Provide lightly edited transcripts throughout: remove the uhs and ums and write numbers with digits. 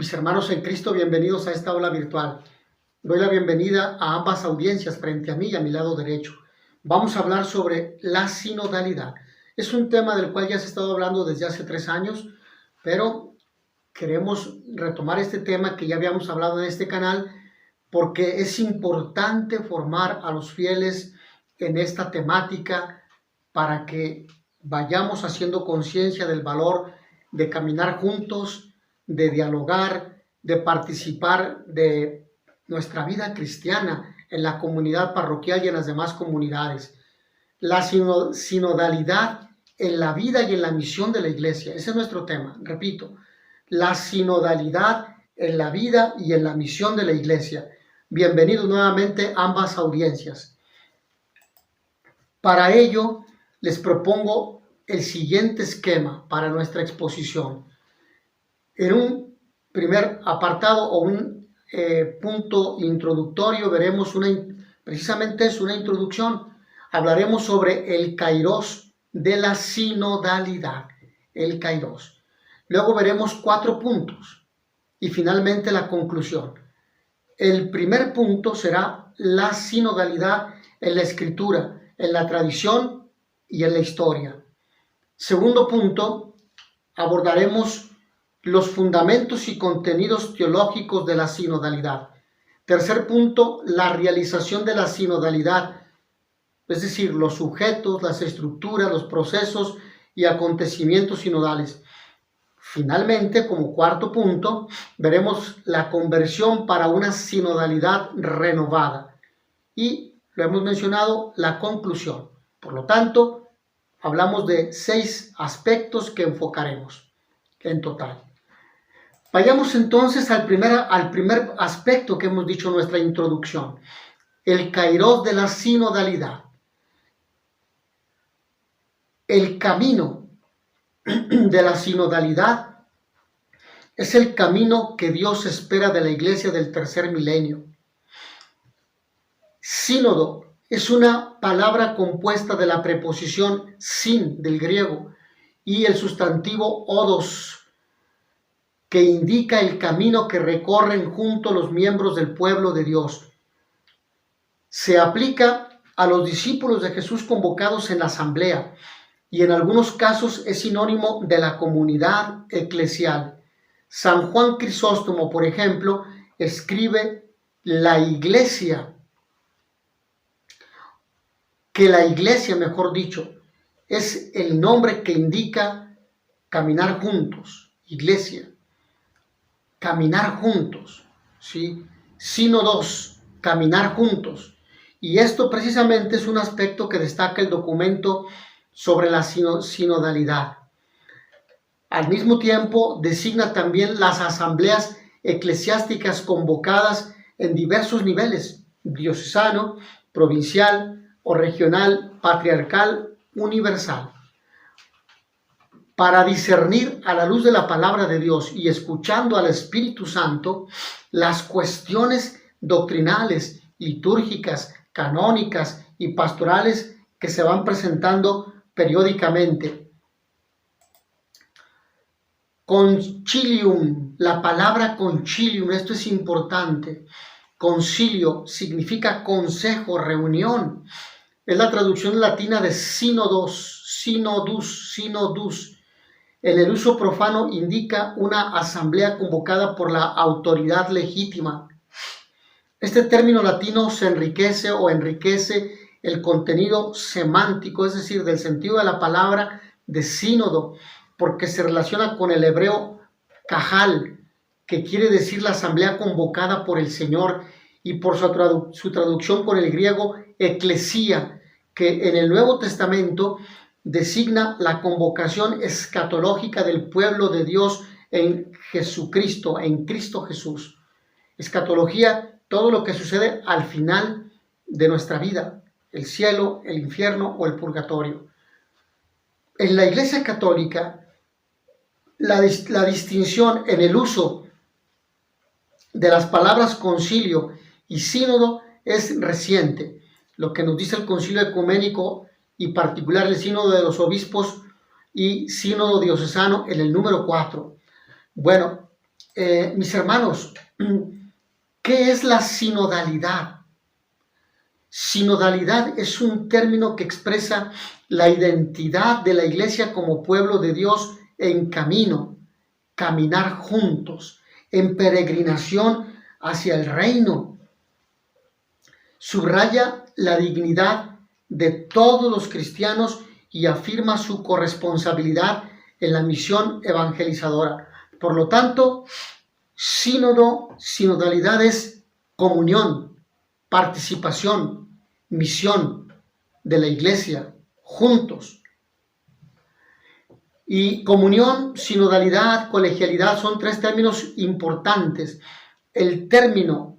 Mis hermanos en Cristo, bienvenidos a esta aula virtual. Doy la bienvenida a ambas audiencias frente a mí y a mi lado derecho. Vamos a hablar sobre la sinodalidad. Es un tema del cual ya se ha estado hablando desde hace 3 años, pero queremos retomar este tema que ya habíamos hablado en este canal porque es importante formar a los fieles en esta temática para que vayamos haciendo conciencia del valor de caminar juntos, de dialogar, de participar de nuestra vida cristiana en la comunidad parroquial y en las demás comunidades. La sinodalidad en la vida y en la misión de la iglesia. Ese es nuestro tema, repito. La sinodalidad en la vida y en la misión de la iglesia. Bienvenidos nuevamente a ambas audiencias. Para ello, les propongo el siguiente esquema para nuestra exposición. En un primer apartado o un punto introductorio veremos precisamente es una introducción. Hablaremos sobre el kairos de la sinodalidad, el kairos. Luego veremos 4 puntos y finalmente la conclusión. El primer punto será la sinodalidad en la escritura, en la tradición y en la historia. Segundo punto, abordaremos los fundamentos y contenidos teológicos de la sinodalidad. Tercer punto, la realización de la sinodalidad, es decir, los sujetos, las estructuras, los procesos y acontecimientos sinodales. Finalmente, como cuarto punto, veremos la conversión para una sinodalidad renovada. Y lo hemos mencionado, la conclusión. Por lo tanto, hablamos de 6 aspectos que enfocaremos en total. Vayamos entonces al primer aspecto que hemos dicho en nuestra introducción, el kairos de la sinodalidad. El camino de la sinodalidad es el camino que Dios espera de la iglesia del tercer milenio. Sínodo es una palabra compuesta de la preposición sin del griego y el sustantivo odos, que indica el camino que recorren juntos los miembros del pueblo de Dios. Se aplica a los discípulos de Jesús convocados en la asamblea y en algunos casos es sinónimo de la comunidad eclesial. San Juan Crisóstomo, por ejemplo, escribe la iglesia, mejor dicho, es el nombre que indica caminar juntos, iglesia. Caminar juntos, ¿sí? Sínodos, caminar juntos. Y esto precisamente es un aspecto que destaca el documento sobre la sinodalidad. Al mismo tiempo, designa también las asambleas eclesiásticas convocadas en diversos niveles, diocesano, provincial o regional, patriarcal, universal. Para discernir a la luz de la palabra de Dios y escuchando al Espíritu Santo las cuestiones doctrinales, litúrgicas, canónicas y pastorales que se van presentando periódicamente. Concilium, la palabra concilium, esto es importante. Concilio significa consejo, reunión. Es la traducción latina de sínodos, sinodus. En el uso profano indica una asamblea convocada por la autoridad legítima. Este término latino se enriquece el contenido semántico, es decir, del sentido de la palabra de sínodo, porque se relaciona con el hebreo cajal, que quiere decir la asamblea convocada por el Señor, y por su traducción con el griego eclesía, que en el Nuevo Testamento designa la convocación escatológica del pueblo de Dios en Jesucristo, en Cristo Jesús. Escatología, todo lo que sucede al final de nuestra vida, el cielo, el infierno o el purgatorio. En la Iglesia Católica, la distinción en el uso de las palabras concilio y sínodo es reciente. Lo que nos dice el Concilio Ecuménico y particular el sínodo de los obispos y sínodo diocesano en el número 4. Bueno, Mis hermanos, ¿qué es la sinodalidad? Sinodalidad es un término que expresa la identidad de la iglesia como pueblo de Dios en camino, caminar juntos, en peregrinación hacia el reino. Subraya la dignidad de todos los cristianos y afirma su corresponsabilidad en la misión evangelizadora. Por lo tanto, sinodalidad es comunión, participación, misión de la iglesia, juntos. Y comunión, sinodalidad, colegialidad son tres términos importantes. El término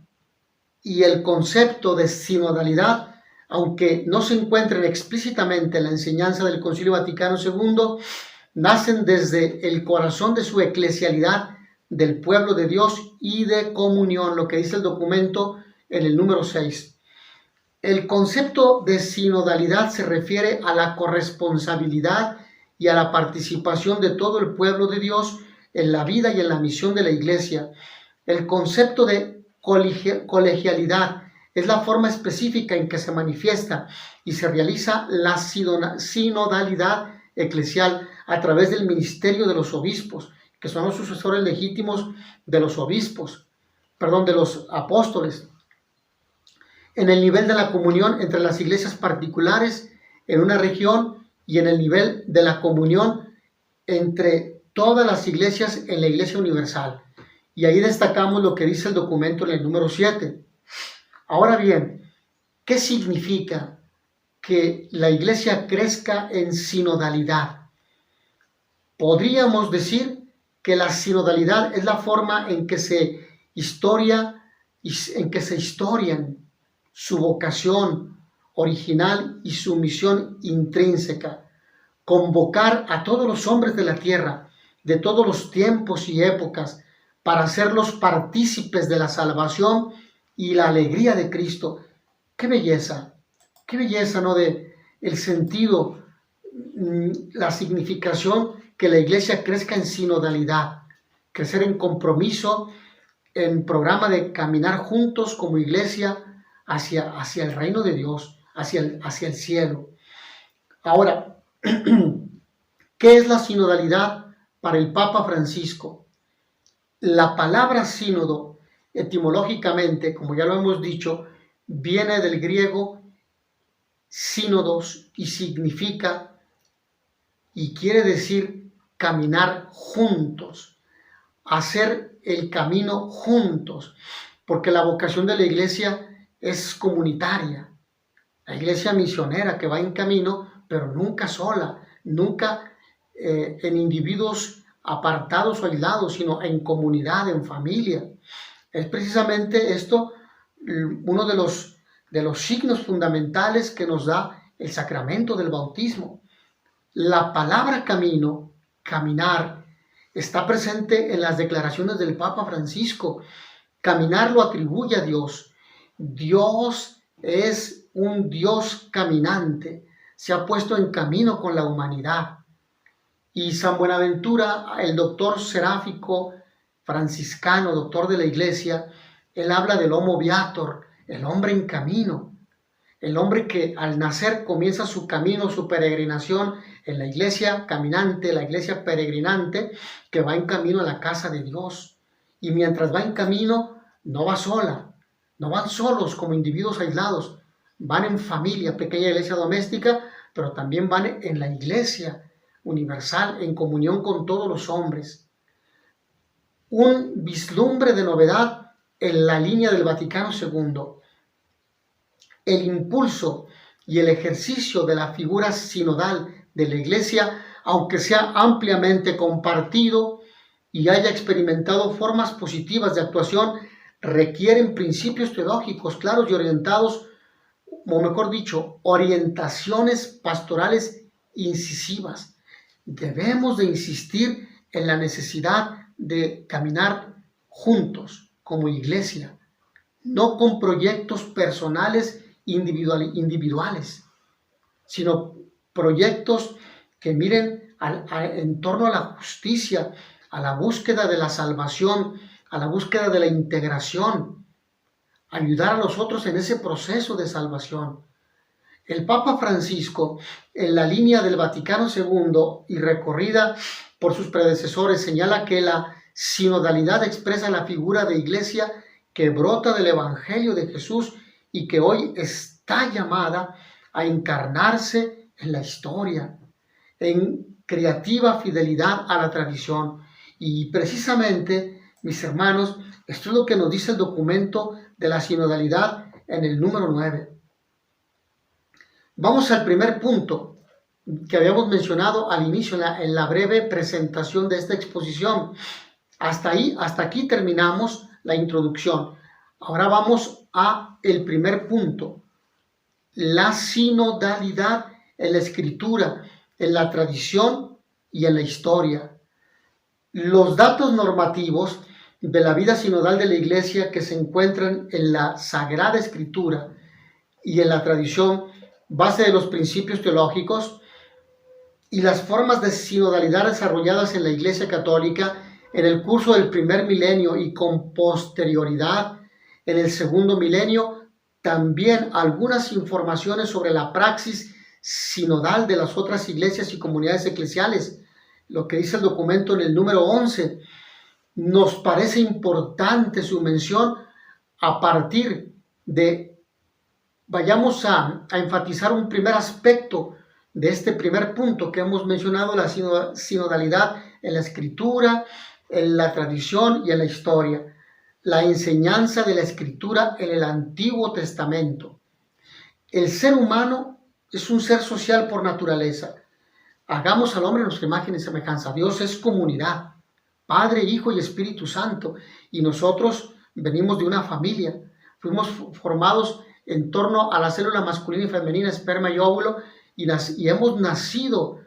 y el concepto de sinodalidad, aunque no se encuentren explícitamente en la enseñanza del Concilio Vaticano II, nacen desde el corazón de su eclesialidad del pueblo de Dios y de comunión, lo que dice el documento en el número 6. El concepto de sinodalidad se refiere a la corresponsabilidad y a la participación de todo el pueblo de Dios en la vida y en la misión de la Iglesia. El concepto de colegialidad es la forma específica en que se manifiesta y se realiza la sinodalidad eclesial a través del ministerio de los obispos, que son los sucesores legítimos de los de los apóstoles, en el nivel de la comunión entre las iglesias particulares en una región y en el nivel de la comunión entre todas las iglesias en la Iglesia Universal. Y ahí destacamos lo que dice el documento en el número 7. Ahora bien, ¿qué significa que la iglesia crezca en sinodalidad? Podríamos decir que la sinodalidad es la forma en que se historian su vocación original y su misión intrínseca. Convocar a todos los hombres de la tierra, de todos los tiempos y épocas, para hacerlos partícipes de la salvación y la alegría de Cristo. ¡Qué belleza! ¡Qué belleza!, ¿no? De el sentido, la significación que la iglesia crezca en sinodalidad, crecer en compromiso, en programa de caminar juntos como iglesia hacia el reino de Dios, hacia el cielo. Ahora, ¿qué es la sinodalidad para el Papa Francisco? La palabra sínodo, etimológicamente, como ya lo hemos dicho, viene del griego sínodos y significa y quiere decir caminar juntos, hacer el camino juntos, porque la vocación de la iglesia es comunitaria. La iglesia misionera que va en camino, pero nunca sola, nunca en individuos apartados o aislados, sino en comunidad, en familia. Es precisamente esto uno de los signos fundamentales que nos da el sacramento del bautismo. La palabra camino, caminar, está presente en las declaraciones del Papa Francisco. Caminar lo atribuye a Dios. Dios es un Dios caminante. Se ha puesto en camino con la humanidad. Y San Buenaventura, el doctor seráfico franciscano, doctor de la Iglesia, él habla del homo viator, el hombre en camino, el hombre que al nacer comienza su camino, su peregrinación en la iglesia caminante, la iglesia peregrinante, que va en camino a la casa de Dios. Y mientras va en camino, no va sola, no van solos como individuos aislados, van en familia, pequeña iglesia doméstica, pero también van en la iglesia universal, en comunión con todos los hombres. Un vislumbre de novedad en la línea del Vaticano II. El impulso y el ejercicio de la figura sinodal de la Iglesia, aunque sea ampliamente compartido y haya experimentado formas positivas de actuación, requieren principios teológicos claros y orientados, o mejor dicho, orientaciones pastorales incisivas. Debemos de insistir en la necesidad de caminar juntos como iglesia, no con proyectos personales individuales, sino proyectos que miren en torno a la justicia, a la búsqueda de la salvación, a la búsqueda de la integración, ayudar a los otros en ese proceso de salvación. El Papa Francisco, en la línea del Vaticano II y recorrida por sus predecesores, señala que la sinodalidad expresa la figura de iglesia que brota del Evangelio de Jesús y que hoy está llamada a encarnarse en la historia, en creativa fidelidad a la tradición. Y precisamente, mis hermanos, esto es lo que nos dice el documento de la sinodalidad en el número 9. Vamos al primer punto que habíamos mencionado al inicio en la breve presentación de esta exposición. Hasta aquí terminamos la introducción. Ahora vamos a el primer punto, la sinodalidad en la escritura, en la tradición y en la historia. Los datos normativos de la vida sinodal de la Iglesia que se encuentran en la Sagrada Escritura y en la tradición, base de los principios teológicos, y las formas de sinodalidad desarrolladas en la Iglesia Católica en el curso del primer milenio y con posterioridad en el segundo milenio, también algunas informaciones sobre la praxis sinodal de las otras iglesias y comunidades eclesiales, lo que dice el documento en el número 11. Nos parece importante su mención a partir de, vayamos a enfatizar un primer aspecto de este primer punto que hemos mencionado, la sinodalidad en la escritura, en la tradición y en la historia. La enseñanza de la escritura en el Antiguo Testamento. El ser humano es un ser social por naturaleza. Hagamos al hombre nuestra imagen y semejanza. Dios es comunidad, Padre, Hijo y Espíritu Santo. Y nosotros venimos de una familia. Fuimos formados en torno a la célula masculina y femenina, esperma y óvulo, y hemos nacido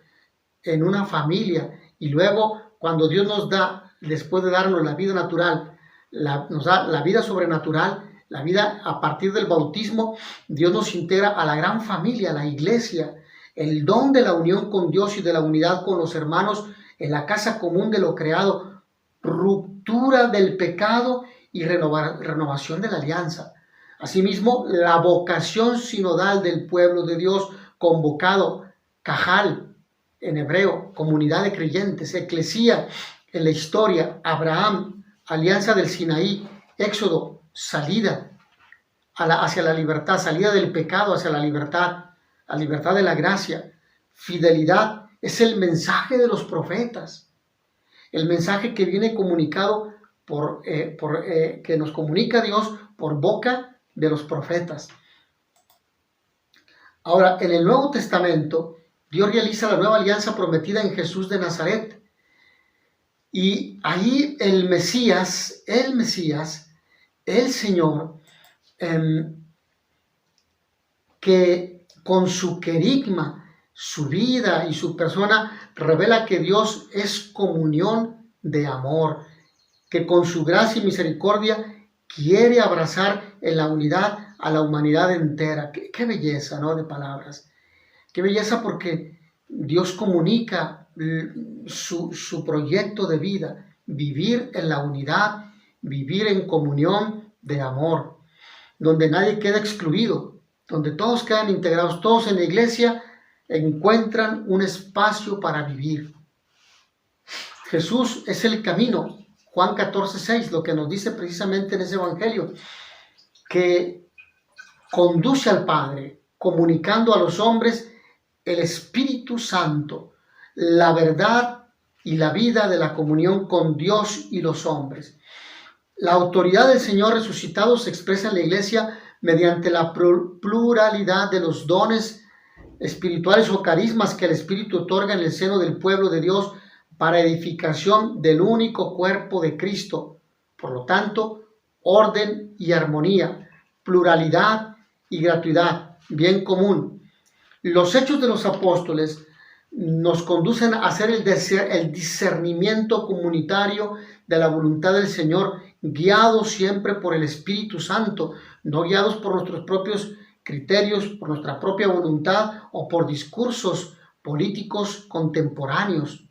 en una familia. Y luego, cuando Dios nos da, después de darnos la vida natural, nos da la vida sobrenatural, la vida a partir del bautismo, Dios nos integra a la gran familia, a la iglesia, el don de la unión con Dios y de la unidad con los hermanos en la casa común de lo creado, ruptura del pecado y renovación de la alianza. Asimismo, la vocación sinodal del pueblo de Dios convocado, Cajal en hebreo, comunidad de creyentes, eclesía en la historia, Abraham, alianza del Sinaí, Éxodo, salida hacia la libertad, salida del pecado hacia la libertad de la gracia. Fidelidad es el mensaje de los profetas, el mensaje que viene comunicado que nos comunica Dios por boca de los profetas. Ahora, en el Nuevo Testamento, Dios realiza la nueva alianza prometida en Jesús de Nazaret. Y ahí el Mesías, el Señor, que con su querigma, su vida y su persona revela que Dios es comunión de amor, que con su gracia y misericordia quiere abrazar en la unidad a la humanidad entera. Qué belleza, ¿no?, de palabras. Qué belleza, porque Dios comunica su proyecto de vida, vivir en la unidad, vivir en comunión de amor, donde nadie queda excluido, donde todos quedan integrados, todos en la iglesia encuentran un espacio para vivir. Jesús es el camino, Juan 14:6, lo que nos dice precisamente en ese evangelio, que conduce al Padre, comunicando a los hombres el Espíritu Santo, la verdad y la vida de la comunión con Dios y los hombres. La autoridad del Señor resucitado se expresa en la iglesia mediante la pluralidad de los dones espirituales o carismas que el Espíritu otorga en el seno del pueblo de Dios para edificación del único cuerpo de Cristo. Por lo tanto, orden y armonía, pluralidad y gratuidad, bien común. Los hechos de los apóstoles nos conducen a hacer el discernimiento comunitario de la voluntad del Señor, guiados siempre por el Espíritu Santo, no guiados por nuestros propios criterios, por nuestra propia voluntad o por discursos políticos contemporáneos.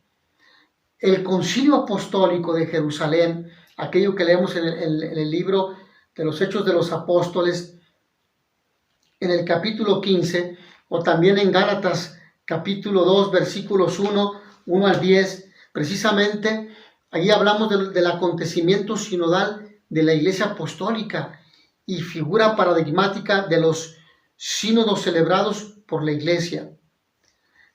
El Concilio Apostólico de Jerusalén, aquello que leemos en el libro de los Hechos de los Apóstoles, en el capítulo 15, o también en Gálatas capítulo 2, versículos 1 al 10, precisamente allí hablamos del acontecimiento sinodal de la Iglesia Apostólica y figura paradigmática de los sínodos celebrados por la Iglesia.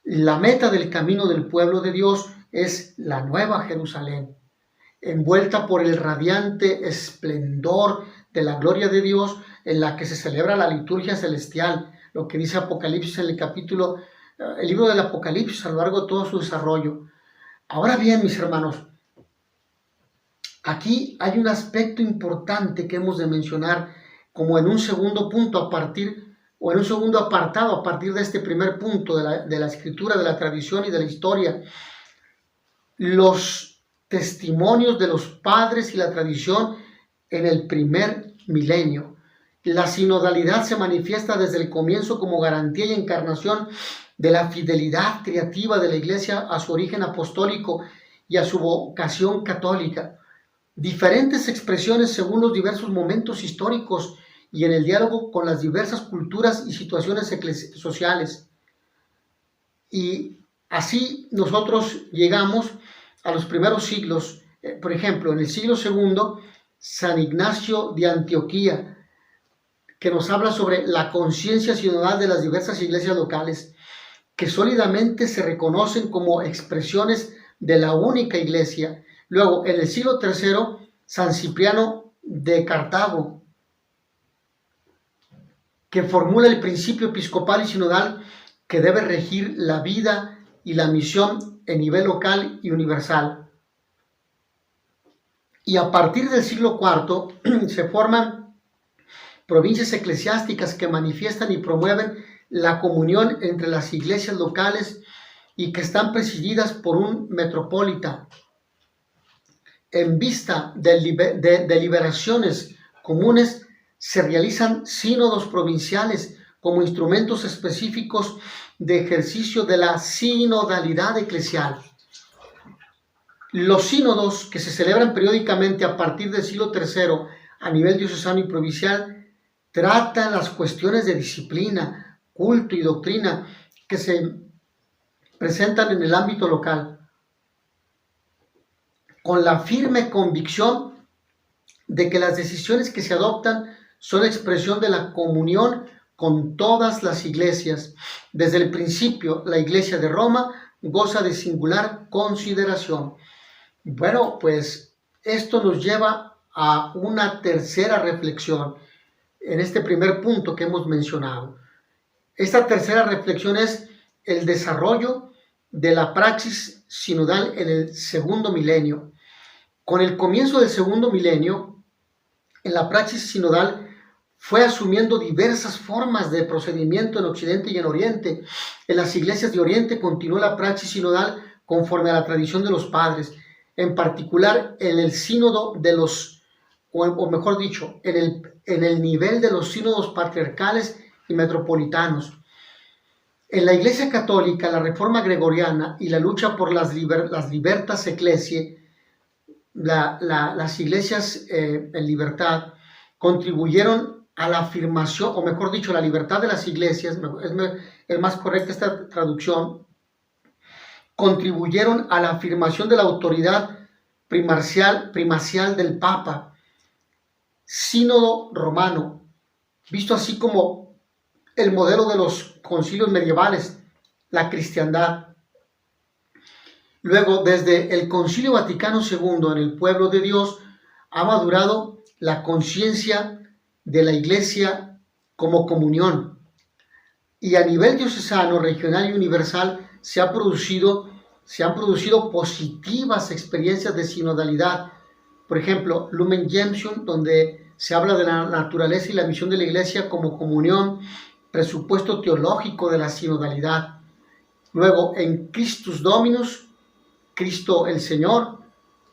La meta del camino del pueblo de Dios es la Nueva Jerusalén, envuelta por el radiante esplendor de la gloria de Dios, en la que se celebra la liturgia celestial, lo que dice Apocalipsis en el libro del Apocalipsis a lo largo de todo su desarrollo. Ahora bien, mis hermanos, aquí hay un aspecto importante que hemos de mencionar como en un segundo punto en un segundo apartado a partir de este primer punto de la escritura, de la tradición y de la historia. Los testimonios de los padres y la tradición en el primer milenio. La sinodalidad se manifiesta desde el comienzo como garantía y encarnación de la fidelidad creativa de la Iglesia a su origen apostólico y a su vocación católica. Diferentes expresiones según los diversos momentos históricos y en el diálogo con las diversas culturas y situaciones sociales. Y así nosotros llegamos a los primeros siglos. Por ejemplo, en el siglo II, San Ignacio de Antioquía, que nos habla sobre la conciencia sinodal de las diversas iglesias locales, que sólidamente se reconocen como expresiones de la única iglesia. Luego, en el siglo III, San Cipriano de Cartago, que formula el principio episcopal y sinodal que debe regir la vida y la misión en nivel local y universal. Y a partir del siglo IV se forman provincias eclesiásticas que manifiestan y promueven la comunión entre las iglesias locales y que están presididas por un metropolita. En vista de deliberaciones comunes, se realizan sínodos provinciales como instrumentos específicos de ejercicio de la sinodalidad eclesial. Los sínodos, que se celebran periódicamente a partir del siglo III a nivel diocesano y provincial, tratan las cuestiones de disciplina, culto y doctrina que se presentan en el ámbito local, con la firme convicción de que las decisiones que se adoptan son expresión de la comunión con todas las iglesias. Desde el principio, la Iglesia de Roma goza de singular consideración. Bueno, pues esto nos lleva a una tercera reflexión en este primer punto que hemos mencionado. Esta tercera reflexión es el desarrollo de la praxis sinodal en el segundo milenio. Con el comienzo del segundo milenio, en la praxis sinodal fue asumiendo diversas formas de procedimiento en Occidente y en Oriente. En las iglesias de Oriente continuó la praxis sinodal conforme a la tradición de los padres, en particular en el sínodo de los, o mejor dicho, en el nivel de los sínodos patriarcales y metropolitanos. En la Iglesia Católica, la Reforma Gregoriana y la lucha por las libertas ecclesiae, las iglesias en libertad, contribuyeron a la afirmación, o mejor dicho, la libertad de las iglesias, es más correcta esta traducción, contribuyeron a la afirmación de la autoridad primacial del Papa. Sínodo romano, visto así como el modelo de los concilios medievales, la cristiandad. Luego, desde el Concilio Vaticano II en el pueblo de Dios, ha madurado la conciencia de la Iglesia como comunión. Y a nivel diocesano, regional y universal se han producido positivas experiencias de sinodalidad. Por ejemplo, Lumen Gentium, donde se habla de la naturaleza y la misión de la Iglesia como comunión, presupuesto teológico de la sinodalidad. Luego, en Christus Dominus, Cristo el Señor,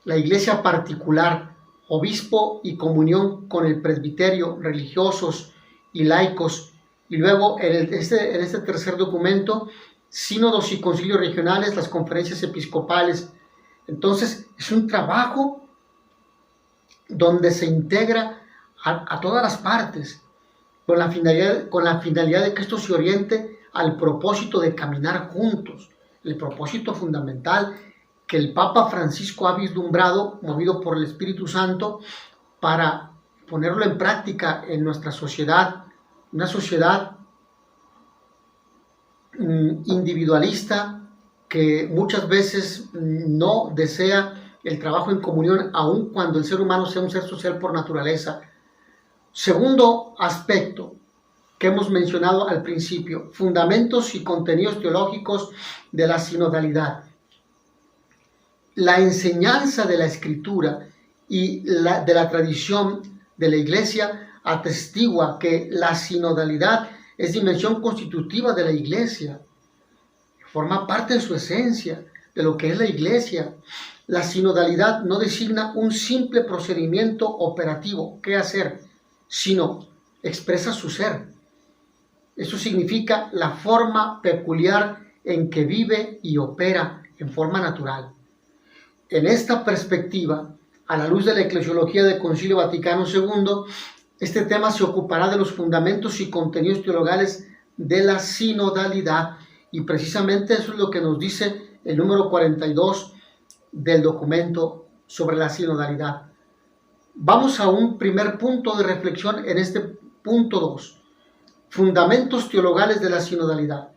la Iglesia particular, obispo y comunión con el presbiterio, religiosos y laicos. Y luego, en este tercer documento, sínodos y concilios regionales, las conferencias episcopales, Entonces, es un trabajo donde se integra a todas las partes, con la finalidad de que esto se oriente al propósito de caminar juntos, el propósito fundamental que el Papa Francisco ha vislumbrado, movido por el Espíritu Santo, para ponerlo en práctica en nuestra sociedad, una sociedad individualista que muchas veces no desea el trabajo en comunión, aun cuando el ser humano sea un ser social por naturaleza. Segundo aspecto que hemos mencionado al principio, fundamentos y contenidos teológicos de la sinodalidad. La enseñanza de la Escritura y de la tradición de la Iglesia atestigua que la sinodalidad es dimensión constitutiva de la Iglesia, forma parte en su esencia de lo que es la Iglesia. La sinodalidad no designa un simple procedimiento operativo, qué hacer, sino expresa su ser. Eso significa la forma peculiar en que vive y opera en forma natural. En esta perspectiva, a la luz de la eclesiología del Concilio Vaticano II, este tema se ocupará de los fundamentos y contenidos teologales de la sinodalidad, y precisamente eso es lo que nos dice el número 42 del documento sobre la sinodalidad. Vamos a un primer punto de reflexión en este punto 2. Fundamentos teologales de la sinodalidad.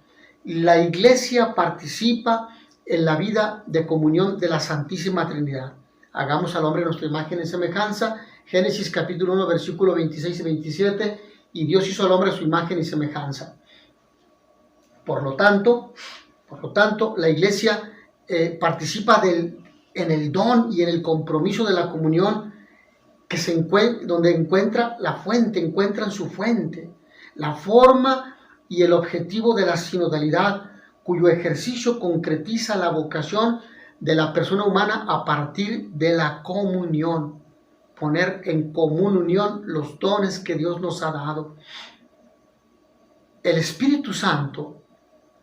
La Iglesia participa en la vida de comunión de la Santísima Trinidad. Hagamos al hombre nuestra imagen y semejanza. Génesis capítulo 1, versículo 26 y 27. Y Dios hizo al hombre a su imagen y semejanza. Por lo tanto, la Iglesia participa en el don y en el compromiso de la comunión donde encuentra la fuente, encuentran su fuente, la forma y el objetivo de la sinodalidad, cuyo ejercicio concretiza la vocación de la persona humana a partir de la comunión, poner en común unión los dones que Dios nos ha dado. El Espíritu Santo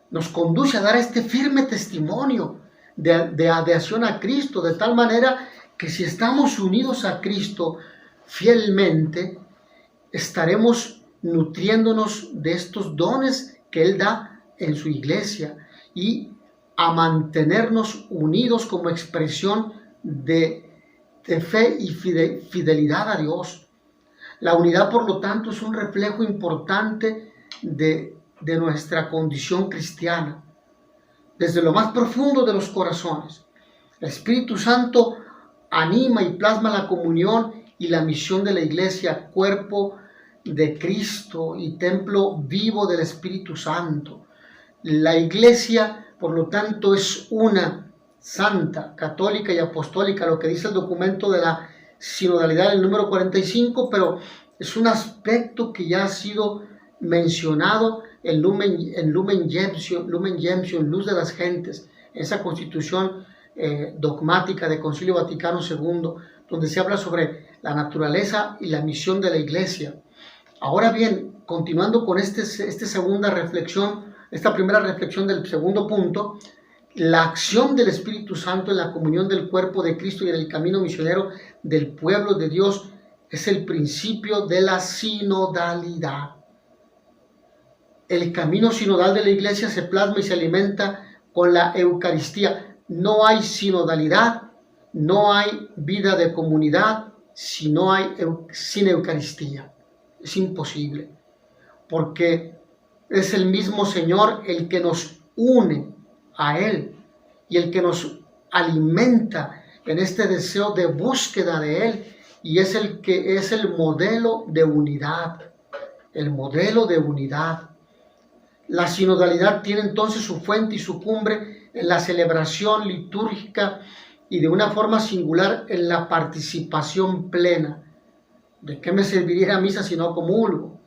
nos conduce a dar este firme testimonio de adhesión a Cristo, de tal manera que si estamos unidos a Cristo fielmente, estaremos nutriéndonos de estos dones que Él da en su iglesia y a mantenernos unidos como expresión de fe y fidelidad a Dios. La unidad, por lo tanto, es un reflejo importante de nuestra condición cristiana. Desde lo más profundo de los corazones, el Espíritu Santo anima y plasma la comunión y la misión de la iglesia, cuerpo de Cristo y templo vivo del Espíritu Santo. La iglesia, por lo tanto, es una, santa, católica y apostólica, lo que dice el documento de la sinodalidad, el número 45, pero es un aspecto que ya ha sido mencionado en Lumen Gentium, luz de las gentes, esa constitución dogmática del Concilio Vaticano II, donde se habla sobre la naturaleza y la misión de la iglesia. Ahora bien, continuando con esta primera reflexión del segundo punto, la acción del Espíritu Santo en la comunión del cuerpo de Cristo y en el camino misionero del pueblo de Dios es el principio de la sinodalidad. El camino sinodal de la iglesia se plasma y se alimenta con la Eucaristía. No hay sinodalidad, no hay vida de comunidad sin Eucaristía. Es imposible, porque es el mismo Señor el que nos une a Él y el que nos alimenta en este deseo de búsqueda de Él, y es el que es el modelo de unidad, el modelo de unidad. La sinodalidad tiene entonces su fuente y su cumbre en la celebración litúrgica y de una forma singular en la participación plena. ¿De qué me serviría la misa si no comulgo?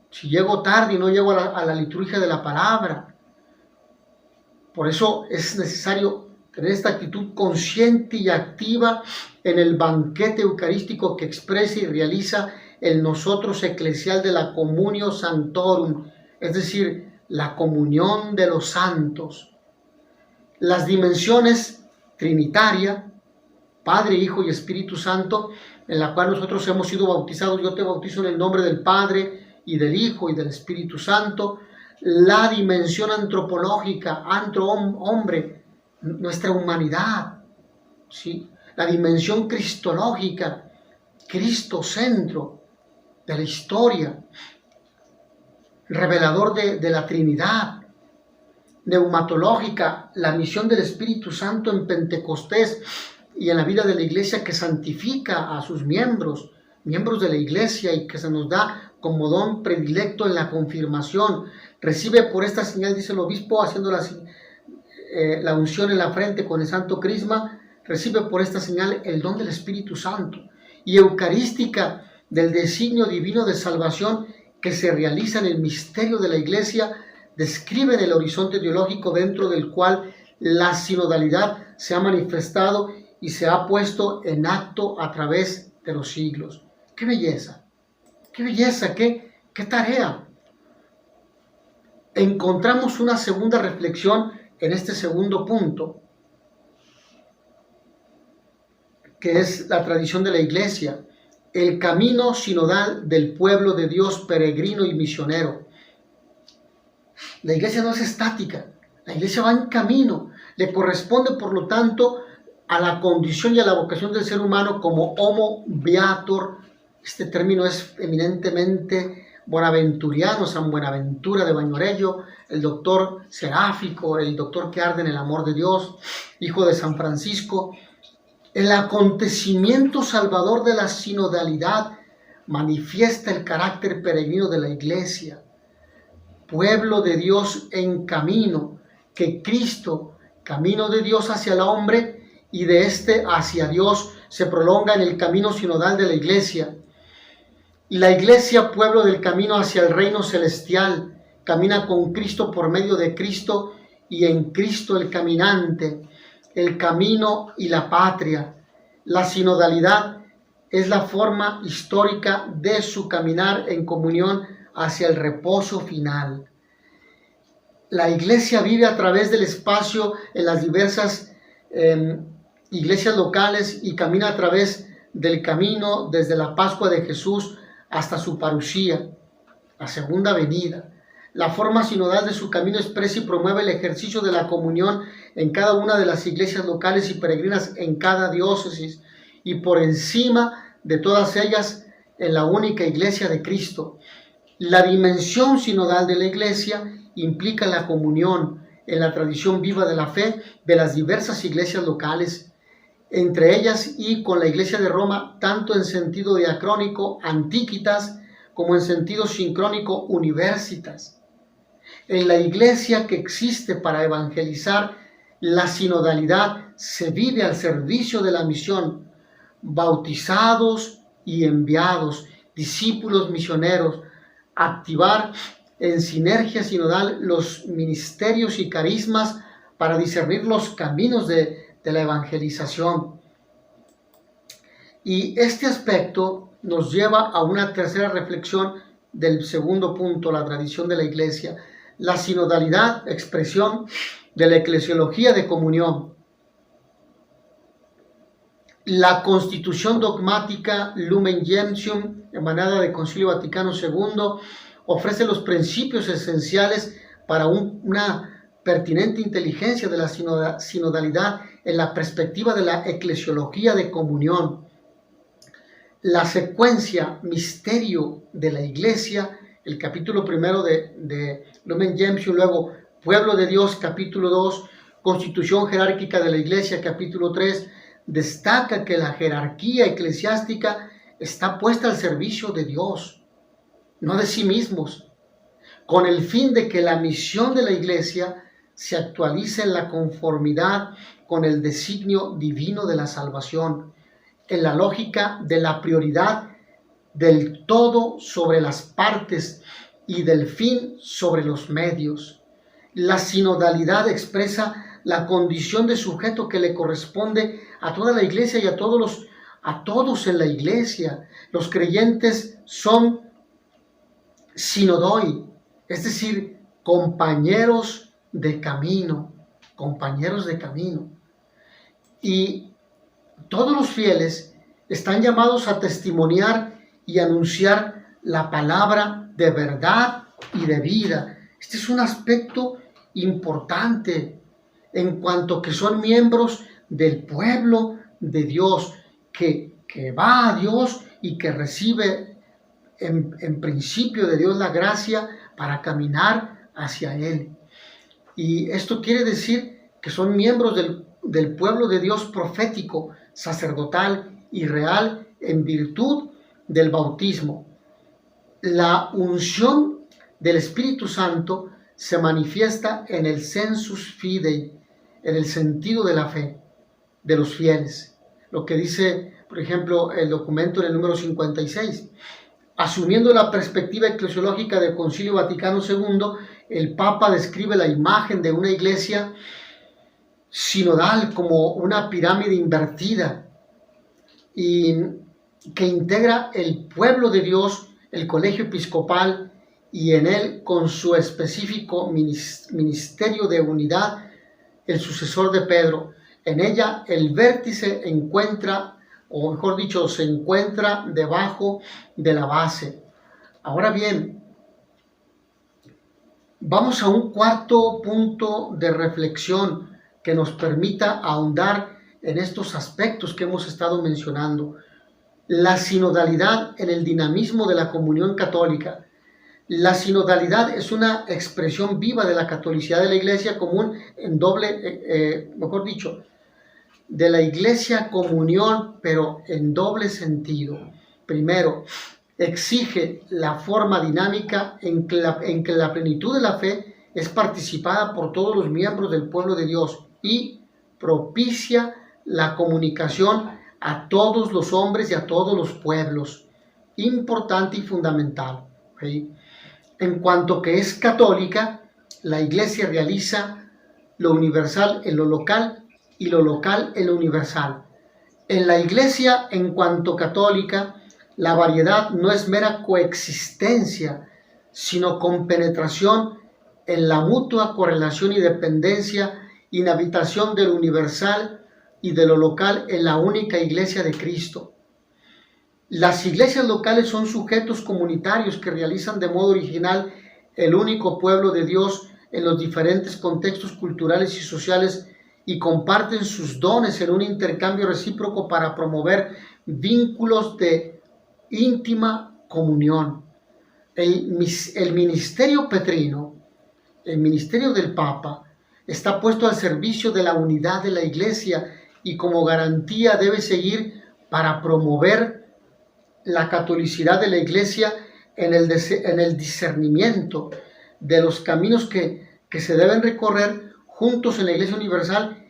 Si llego tarde y no llego a la liturgia de la palabra. Por eso es necesario tener esta actitud consciente y activa en el banquete eucarístico que expresa y realiza el nosotros eclesial de la Communio Sanctorum, es decir, la comunión de los santos. Las dimensiones trinitaria, Padre, Hijo y Espíritu Santo, en la cual nosotros hemos sido bautizados. Yo te bautizo en el nombre del Padre y del Hijo y del Espíritu Santo. La dimensión antropológica, hombre, nuestra humanidad, ¿sí? La dimensión cristológica, Cristo centro de la historia, revelador de la Trinidad, neumatológica, la misión del Espíritu Santo en Pentecostés y en la vida de la iglesia, que santifica a sus miembros de la iglesia, y que se nos da como don predilecto en la confirmación. Recibe por esta señal, dice el obispo, haciendo la unción en la frente con el santo crisma, recibe por esta señal el don del Espíritu Santo, y eucarística del designio divino de salvación que se realiza en el misterio de la iglesia. Describen el horizonte teológico dentro del cual la sinodalidad se ha manifestado y se ha puesto en acto a través de los siglos. ¡Qué belleza! ¡Qué belleza! ¡Qué tarea! Encontramos una segunda reflexión en este segundo punto, que es la tradición de la iglesia, el camino sinodal del pueblo de Dios peregrino y misionero. La iglesia no es estática, la iglesia va en camino, le corresponde por lo tanto a la condición y a la vocación del ser humano como homo viator. Este término es eminentemente bonaventuriano, San Buenaventura de Bañorello, el doctor seráfico, el doctor que arde en el amor de Dios, hijo de San Francisco. El acontecimiento salvador de la sinodalidad manifiesta el carácter peregrino de la iglesia, pueblo de Dios en camino, que Cristo, camino de Dios hacia el hombre y de éste hacia Dios, se prolonga en el camino sinodal de la iglesia. Y la iglesia, pueblo del camino hacia el reino celestial, camina con Cristo por medio de Cristo y en Cristo el caminante, el camino y la patria. La sinodalidad es la forma histórica de su caminar en comunión hacia el reposo final. La iglesia vive a través del espacio en las diversas iglesias locales y camina a través del camino desde la Pascua de Jesús hasta su parusía, la segunda venida. La forma sinodal de su camino expresa y promueve el ejercicio de la comunión en cada una de las iglesias locales y peregrinas en cada diócesis, y por encima de todas ellas en la única iglesia de Cristo. La dimensión sinodal de la iglesia implica la comunión en la tradición viva de la fe de las diversas iglesias locales, entre ellas y con la iglesia de Roma, tanto en sentido diacrónico, antiquitas, como en sentido sincrónico, universitas. En la iglesia que existe para evangelizar, la sinodalidad se vive al servicio de la misión, bautizados y enviados, discípulos misioneros, activar en sinergia sinodal los ministerios y carismas para discernir los caminos de la evangelización. Y este aspecto nos lleva a una tercera reflexión del segundo punto, la tradición de la iglesia. La sinodalidad, expresión de la eclesiología de comunión. La constitución dogmática Lumen Gentium, emanada del Concilio Vaticano II, ofrece los principios esenciales para una pertinente inteligencia de la sinodalidad en la perspectiva de la eclesiología de comunión. La secuencia misterio de la iglesia, el capítulo primero de Lumen Gentium, luego pueblo de Dios, capítulo 2, constitución jerárquica de la iglesia, capítulo 3, destaca que la jerarquía eclesiástica está puesta al servicio de Dios, no de sí mismos, con el fin de que la misión de la iglesia se actualice en la conformidad con el designio divino de la salvación, en la lógica de la prioridad del todo sobre las partes y del fin sobre los medios. La sinodalidad expresa la condición de sujeto que le corresponde a toda la iglesia y a todos en la iglesia. Los creyentes son sinodoi, es decir, compañeros de camino, y todos los fieles están llamados a testimoniar y anunciar la palabra de verdad y de vida. Este es un aspecto importante en cuanto que son miembros del pueblo de Dios, que va a Dios y que recibe en principio de Dios la gracia para caminar hacia Él. Y esto quiere decir que son miembros del pueblo de Dios profético, sacerdotal y real en virtud del bautismo. La unción del Espíritu Santo se manifiesta en el sensus fidei, en el sentido de la fe de los fieles. Lo que dice, por ejemplo, el documento en el número 56. Asumiendo la perspectiva eclesiológica del Concilio Vaticano II, el Papa describe la imagen de una iglesia sinodal como una pirámide invertida y que integra el pueblo de Dios, el colegio episcopal y en él con su específico ministerio de unidad, el sucesor de Pedro. En ella el vértice encuentra, o mejor dicho, se encuentra debajo de la base. Ahora bien, vamos a un cuarto punto de reflexión que nos permita ahondar en estos aspectos que hemos estado mencionando. La sinodalidad en el dinamismo de la comunión católica. La sinodalidad es una expresión viva de la catolicidad de la Iglesia común en doble, mejor dicho, de la Iglesia comunión, pero en doble sentido. Primero, exige la forma dinámica en que la plenitud de la fe es participada por todos los miembros del pueblo de Dios y propicia la comunicación a todos los hombres y a todos los pueblos. Importante y fundamental. ¿Okay? En cuanto que es católica, la Iglesia realiza lo universal en lo local y lo local en lo universal. En la Iglesia, en cuanto católica, la variedad no es mera coexistencia, sino compenetración en la mutua correlación y dependencia, inhabitación de lo universal y de lo local en la única Iglesia de Cristo. Las iglesias locales son sujetos comunitarios que realizan de modo original el único pueblo de Dios en los diferentes contextos culturales y sociales y comparten sus dones en un intercambio recíproco para promover vínculos de íntima comunión. El ministerio petrino, el ministerio del Papa, está puesto al servicio de la unidad de la Iglesia y como garantía debe seguir para promover la catolicidad de la Iglesia en el discernimiento de los caminos que se deben recorrer juntos en la Iglesia Universal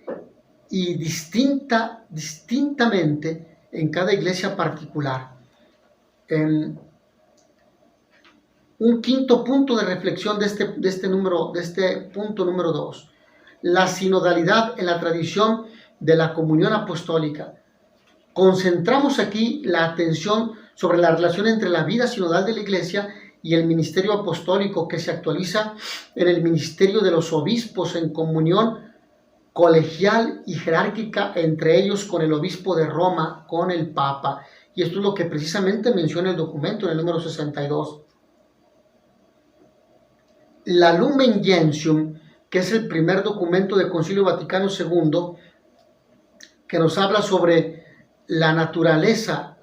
y distintamente en cada iglesia particular. Un quinto punto de reflexión de este punto número 2. La sinodalidad en la tradición de la comunión apostólica. Concentramos aquí la atención sobre la relación entre la vida sinodal de la Iglesia y el ministerio apostólico que se actualiza en el ministerio de los obispos en comunión colegial y jerárquica entre ellos con el obispo de Roma, con el Papa. Y esto es lo que precisamente menciona el documento en el número 62. La Lumen Gentium, que es el primer documento del Concilio Vaticano II, que nos habla sobre la naturaleza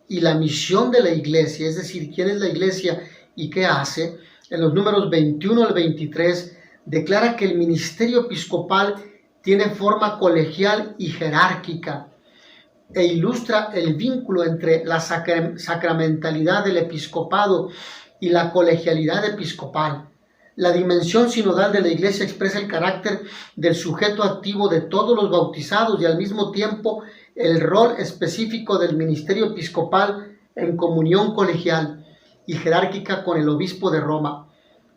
y la misión de la Iglesia, es decir, quién es la Iglesia y qué hace, en los números 21 al 23, declara que el ministerio episcopal tiene forma colegial y jerárquica e ilustra el vínculo entre la sacramentalidad del episcopado y la colegialidad episcopal. La dimensión sinodal de la Iglesia expresa el carácter del sujeto activo de todos los bautizados y al mismo tiempo el rol específico del ministerio episcopal en comunión colegial y jerárquica con el obispo de Roma.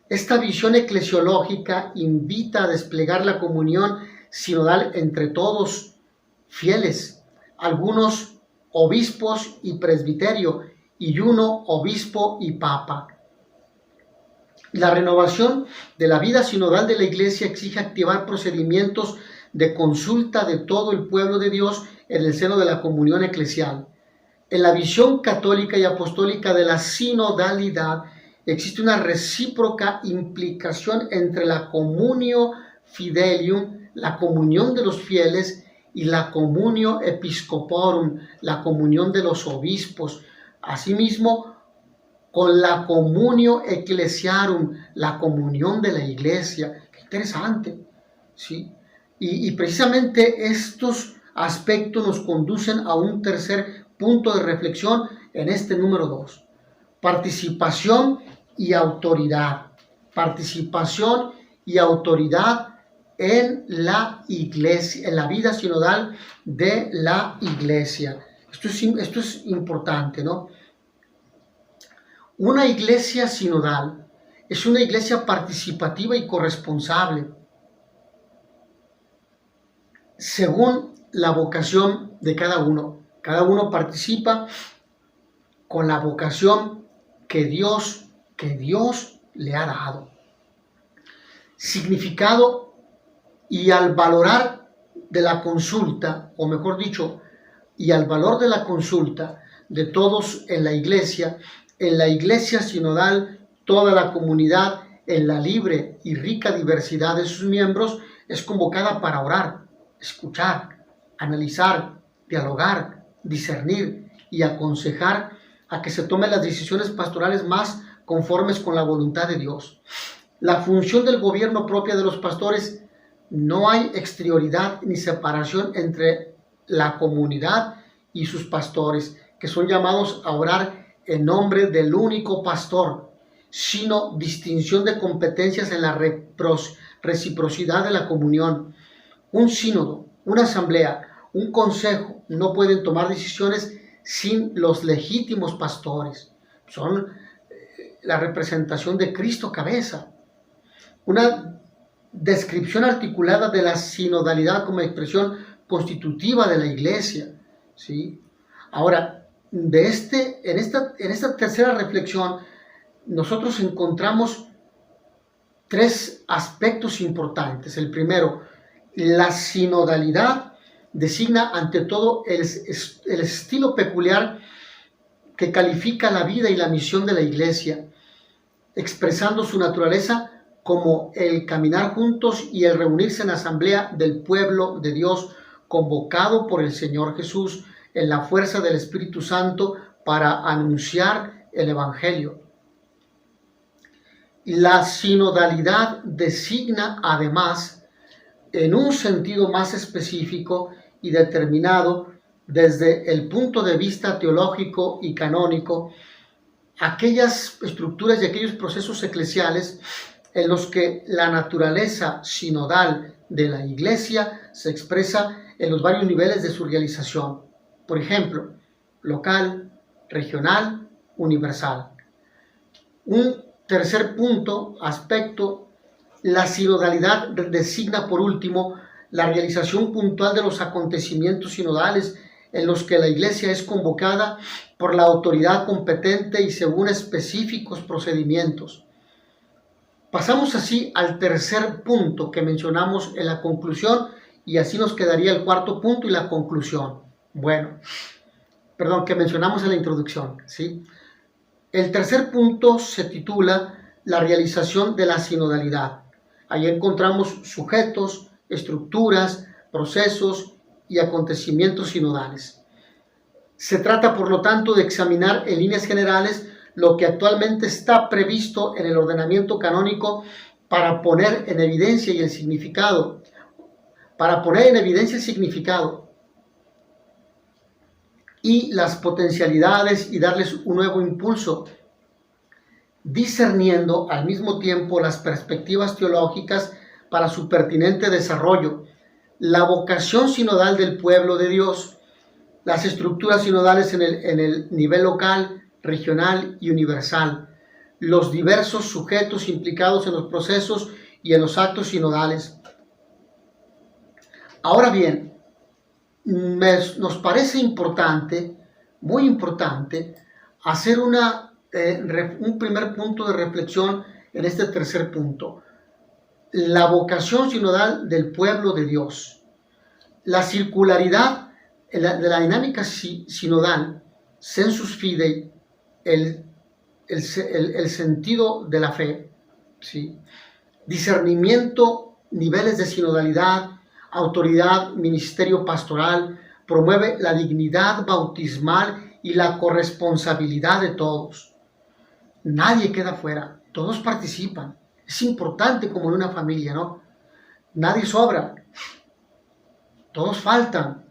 Esta visión eclesiológica invita a desplegar la comunión sinodal entre todos fieles, algunos obispos y presbiterio y uno obispo y papa. La renovación de la vida sinodal de la Iglesia exige activar procedimientos de consulta de todo el pueblo de Dios en el seno de la comunión eclesial. En la visión católica y apostólica de la sinodalidad existe una recíproca implicación entre la communio fidelium, la comunión de los fieles, y la communio episcoporum, la comunión de los obispos. Asimismo, con la communio ecclesiarum, la comunión de la iglesia. Qué interesante, ¿sí? Y precisamente estos aspectos nos conducen a un tercer punto de reflexión en este número 2. Participación y autoridad. Participación y autoridad en la iglesia, en la vida sinodal de la iglesia. Esto es importante, ¿no? Una iglesia sinodal es una iglesia participativa y corresponsable según la vocación de cada uno. Cada uno participa con la vocación que Dios le ha dado. Significado y al valorar de la consulta, o mejor dicho, y al valor de la consulta de todos en la iglesia sinodal, toda la comunidad en la libre y rica diversidad de sus miembros es convocada para orar, escuchar, analizar, dialogar, discernir y aconsejar a que se tomen las decisiones pastorales más conformes con la voluntad de Dios. La función del gobierno propia de los pastores: no hay exterioridad ni separación entre la comunidad y sus pastores, que son llamados a orar en nombre del único pastor, sino distinción de competencias en la reciprocidad de la comunión. Un sínodo, una asamblea, un consejo no pueden tomar decisiones sin los legítimos pastores. Son la representación de Cristo cabeza. Una descripción articulada de la sinodalidad como expresión constitutiva de la iglesia, ¿sí? Ahora, en esta tercera reflexión, nosotros encontramos tres aspectos importantes. El primero, la sinodalidad designa ante todo el estilo peculiar que califica la vida y la misión de la iglesia, expresando su naturaleza como el caminar juntos y el reunirse en asamblea del pueblo de Dios, convocado por el Señor Jesús en la fuerza del Espíritu Santo para anunciar el Evangelio. La sinodalidad designa además, en un sentido más específico y determinado desde el punto de vista teológico y canónico, aquellas estructuras y aquellos procesos eclesiales en los que la naturaleza sinodal de la iglesia se expresa en los varios niveles de su realización. Por ejemplo, local, regional, universal. Un tercer aspecto, la sinodalidad designa por último la realización puntual de los acontecimientos sinodales en los que la iglesia es convocada por la autoridad competente y según específicos procedimientos. Pasamos así al tercer punto que mencionamos en la conclusión, y así nos quedaría el cuarto punto y la conclusión. Que mencionamos en la introducción, ¿sí? El tercer punto se titula la realización de la sinodalidad. Ahí encontramos sujetos, estructuras, procesos y acontecimientos sinodales. Se trata, por lo tanto, de examinar en líneas generales lo que actualmente está previsto en el ordenamiento canónico para poner en evidencia el significado y las potencialidades y darles un nuevo impulso, discerniendo al mismo tiempo las perspectivas teológicas para su pertinente desarrollo, la vocación sinodal del pueblo de Dios, las estructuras sinodales en el nivel local, regional y universal, los diversos sujetos implicados en los procesos y en los actos sinodales. Ahora bien, nos parece importante, muy importante, hacer un primer punto de reflexión en este tercer punto. La vocación sinodal del pueblo de Dios. La circularidad de la dinámica sinodal, sensus fidei, el sentido de la fe, ¿sí? Discernimiento, niveles de sinodalidad, autoridad, ministerio pastoral, promueve la dignidad bautismal y la corresponsabilidad de todos. Nadie queda fuera, todos participan. Es importante como en una familia, ¿no? Nadie sobra, todos faltan.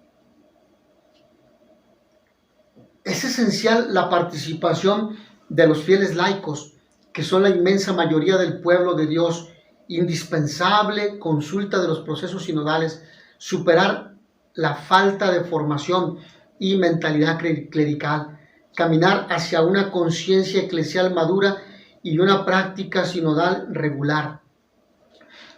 Es esencial la participación de los fieles laicos, que son la inmensa mayoría del pueblo de Dios. Indispensable consulta de los procesos sinodales, superar la falta de formación y mentalidad clerical, caminar hacia una conciencia eclesial madura y una práctica sinodal regular.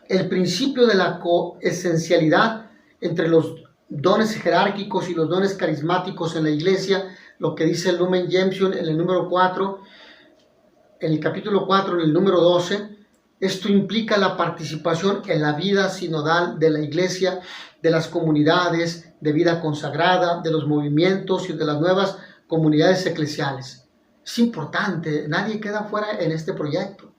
El principio de la coesencialidad entre los dones jerárquicos y los dones carismáticos en la Iglesia, lo que dice el Lumen Gentium en el número 4, en el capítulo 4, en el número 12, esto implica la participación en la vida sinodal de la Iglesia, de las comunidades de vida consagrada, de los movimientos y de las nuevas comunidades eclesiales. Es importante, nadie queda fuera en este proyecto.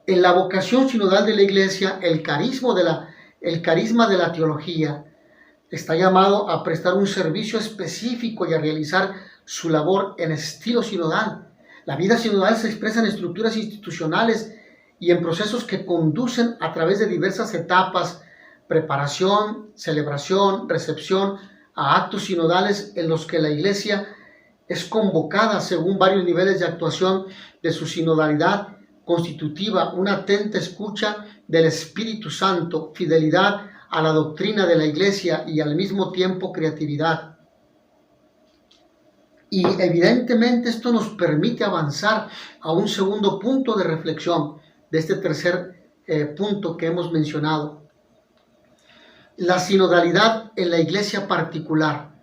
En la vocación sinodal de la Iglesia, el carisma de la teología está llamado a prestar un servicio específico y a realizar su labor en estilo sinodal. La vida sinodal se expresa en estructuras institucionales y en procesos que conducen a través de diversas etapas: preparación, celebración, recepción, a actos sinodales en los que la Iglesia es convocada según varios niveles de actuación de su sinodalidad constitutiva, una atenta escucha del Espíritu Santo, fidelidad a la doctrina de la Iglesia y al mismo tiempo creatividad. Y evidentemente esto nos permite avanzar a un segundo punto de reflexión de este tercer punto que hemos mencionado. La sinodalidad en la Iglesia particular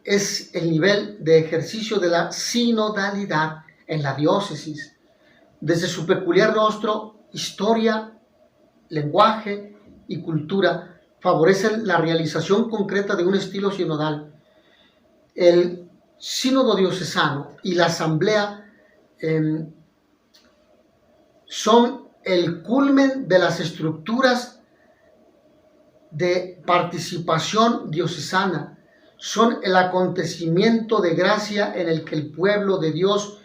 es el nivel de ejercicio de la sinodalidad en la diócesis. Desde su peculiar rostro, historia, lenguaje y cultura favorecen la realización concreta de un estilo sinodal. El sínodo diocesano y la asamblea son el culmen de las estructuras de participación diocesana, son el acontecimiento de gracia en el que el pueblo de Dios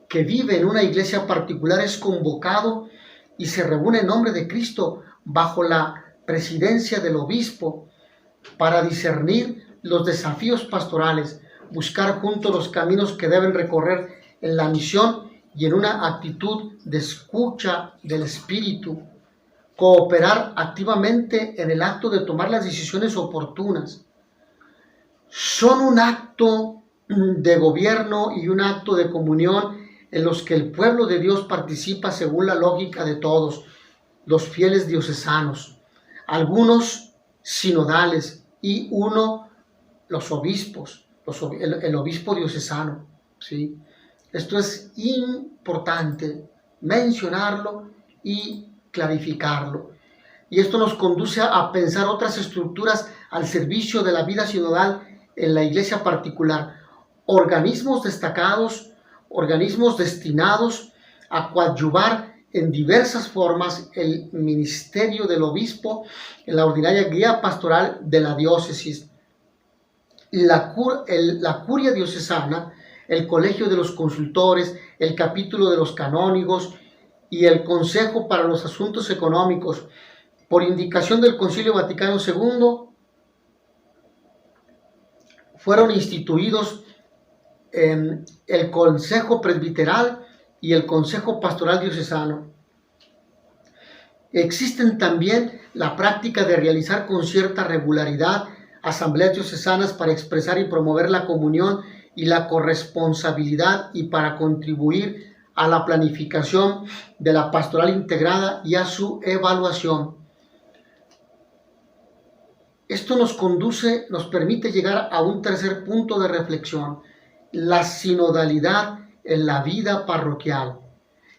que vive en una iglesia particular es convocado y se reúne en nombre de Cristo bajo la presidencia del obispo para discernir los desafíos pastorales, buscar juntos los caminos que deben recorrer en la misión y en una actitud de escucha del Espíritu, cooperar activamente en el acto de tomar las decisiones oportunas. Son un acto de gobierno y un acto de comunión en los que el pueblo de Dios participa según la lógica de todos, los fieles diocesanos, algunos sinodales y uno los obispos, el obispo diocesano, ¿sí? Esto es importante mencionarlo y clarificarlo. Y esto nos conduce a pensar otras estructuras al servicio de la vida sinodal en la iglesia particular. Organismos destacados, organismos destinados a coadyuvar en diversas formas el ministerio del obispo en la ordinaria guía pastoral de la diócesis. La curia diocesana, el colegio de los consultores, el capítulo de los canónigos y el consejo para los asuntos económicos, por indicación del Concilio Vaticano II, fueron instituidos el Consejo Presbiteral y el Consejo Pastoral Diocesano. Existen también la práctica de realizar con cierta regularidad asambleas diocesanas para expresar y promover la comunión y la corresponsabilidad y para contribuir a la planificación de la pastoral integrada y a su evaluación. Esto nos permite llegar a un tercer punto de reflexión: la sinodalidad en la vida parroquial.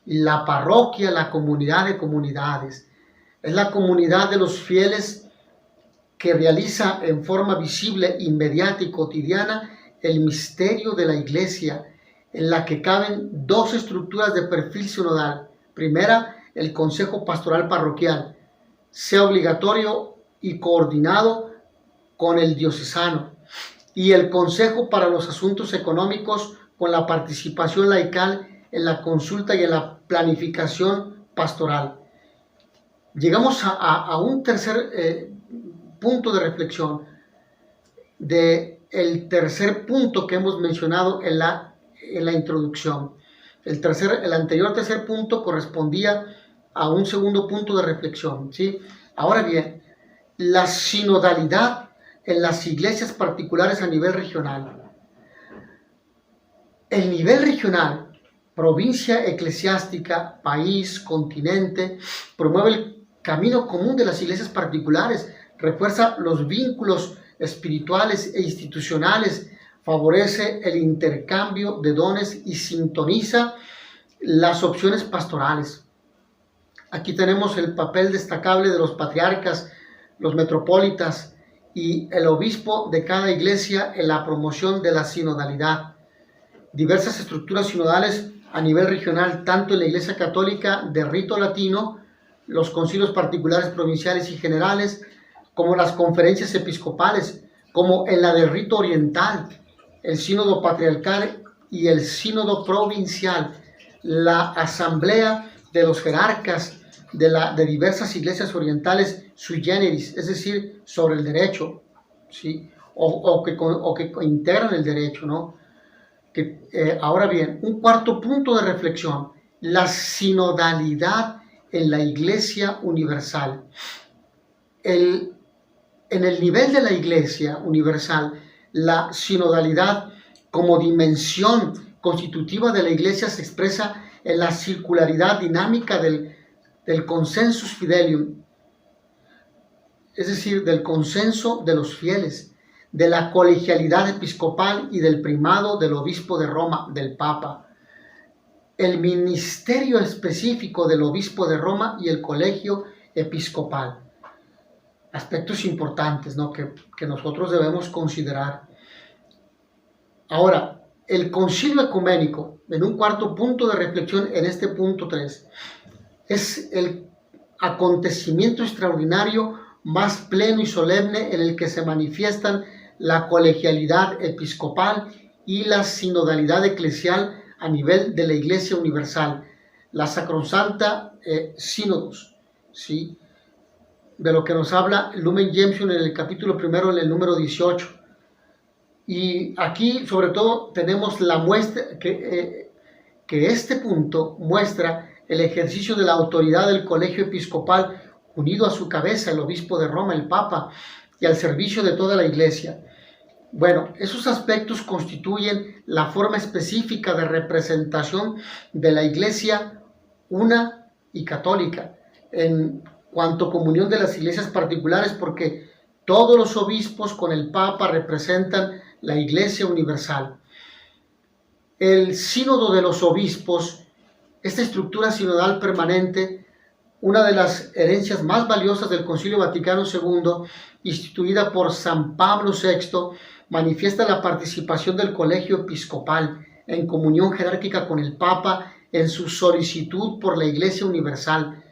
La parroquia, la comunidad de comunidades, es la comunidad de los fieles que realiza en forma visible, inmediata y cotidiana el misterio de la Iglesia, en la que caben dos estructuras de perfil sinodal. Primera, el Consejo Pastoral Parroquial, sea obligatorio y coordinado con el diocesano, y el Consejo para los Asuntos Económicos, con la participación laical en la consulta y en la planificación pastoral. Llegamos a un tercer punto de reflexión del tercer punto que hemos mencionado en la introducción. El anterior tercer punto correspondía a un segundo punto de reflexión, ¿sí? Ahora bien, la sinodalidad en las iglesias particulares a nivel regional. El nivel regional, provincia eclesiástica, país, continente, promueve el camino común de las iglesias particulares, refuerza los vínculos espirituales e institucionales, favorece el intercambio de dones y sintoniza las opciones pastorales. Aquí tenemos el papel destacable de los patriarcas, los metropolitas y el obispo de cada iglesia en la promoción de la sinodalidad. Diversas estructuras sinodales a nivel regional, tanto en la Iglesia Católica de rito latino, los concilios particulares provinciales y generales, como las conferencias episcopales, como en la de rito oriental, el sínodo patriarcal y el sínodo provincial, la asamblea de los jerarcas de diversas iglesias orientales sui generis, es decir, sobre el derecho, ¿sí? o que integran el derecho, ¿no? Ahora bien, un cuarto punto de reflexión, la sinodalidad en la Iglesia universal. En el nivel de la Iglesia universal, la sinodalidad como dimensión constitutiva de la Iglesia se expresa en la circularidad dinámica del consensus fidelium, es decir, del consenso de los fieles, de la colegialidad episcopal y del primado del obispo de Roma, del Papa, el ministerio específico del obispo de Roma y el colegio episcopal. Aspectos importantes, ¿no? que nosotros debemos considerar. Ahora, el concilio ecuménico, en un cuarto punto de reflexión en este punto 3, es el acontecimiento extraordinario más pleno y solemne en el que se manifiestan la colegialidad episcopal y la sinodalidad eclesial a nivel de la Iglesia universal, la Sacrosanta Sínodos, ¿sí? De lo que nos habla Lumen Gentium en el capítulo primero, en el número 18. Y aquí, sobre todo, tenemos la muestra que este punto muestra el ejercicio de la autoridad del colegio episcopal unido a su cabeza, el obispo de Roma, el Papa, y al servicio de toda la Iglesia. Bueno, esos aspectos constituyen la forma específica de representación de la Iglesia una y católica en cuanto a comunión de las iglesias particulares, porque todos los obispos con el Papa representan la Iglesia universal. El sínodo de los obispos, esta estructura sinodal permanente, una de las herencias más valiosas del Concilio Vaticano II, instituida por San Pablo VI, manifiesta la participación del colegio episcopal en comunión jerárquica con el Papa en su solicitud por la Iglesia universal.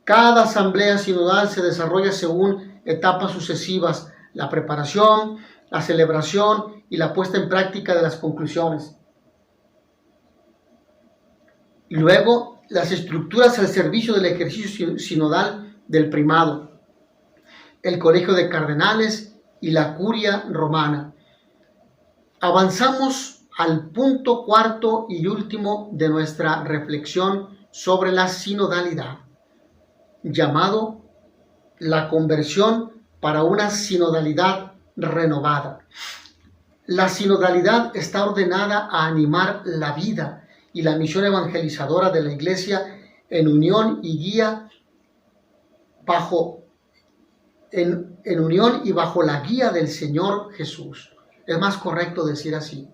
Cada asamblea sinodal se desarrolla según etapas sucesivas: la preparación, la celebración y la puesta en práctica de las conclusiones. Y luego, las estructuras al servicio del ejercicio sinodal del primado, el colegio de cardenales y la curia romana. Avanzamos al punto cuarto y último de nuestra reflexión sobre la sinodalidad, llamado la conversión para una sinodalidad renovada. La sinodalidad está ordenada a animar la vida y la misión evangelizadora de la Iglesia en unión y guía en unión y bajo la guía del Señor Jesús. Es más correcto decir así.